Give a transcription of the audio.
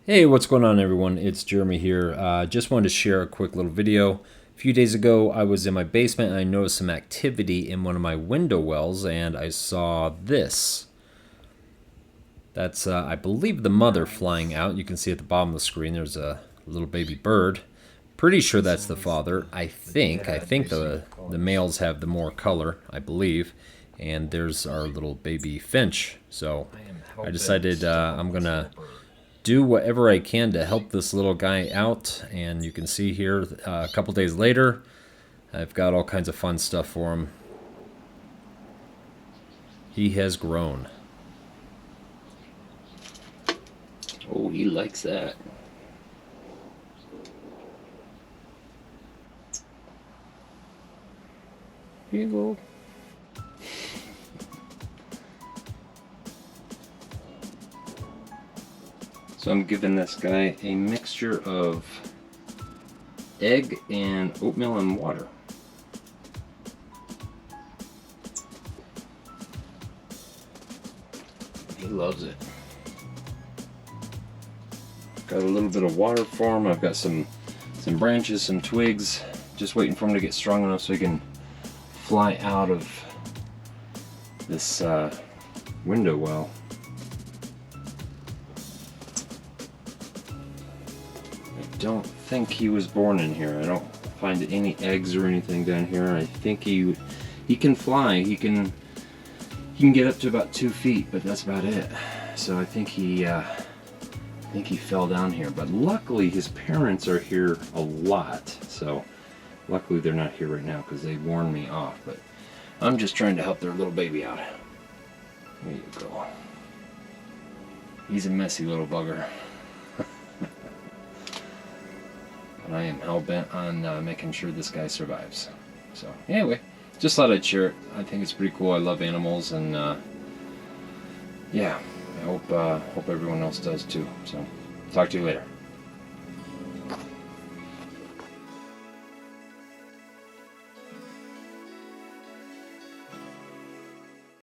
Hey, what's going on, everyone? It's Jeremy here. Just wanted to share a quick little video. A few days ago, I was in my basement and I noticed some activity in one of my window wells, and I saw this. That's, I believe, the mother flying out. You can see at the bottom of the screen there's a little baby bird. Pretty sure that's the father. I think. The males have the more color, I believe. And there's our little baby finch. So I decided I'm gonna do whatever I can to help this little guy out. And you can see here a couple days later, I've got all kinds of fun stuff for him. He has grown. Oh, he likes that. Here you go. So I'm giving this guy a mixture of egg and oatmeal and water. He loves it. Got a little bit of water for him. I've got some branches, some twigs, just waiting for him to get strong enough so he can fly out of this window well. I don't think he was born in here. I don't find any eggs or anything down here. I think he can fly. He can get up to about 2 feet, but that's about it. So I think he fell down here. But luckily his parents are here a lot. So luckily they're not here right now because they warned me off. But I'm just trying to help their little baby out. There you go. He's a messy little bugger. But I am hell-bent on making sure this guy survives. So anyway, just thought I'd share it. I think it's pretty cool. I love animals, and yeah, I hope everyone else does too. So talk to you later.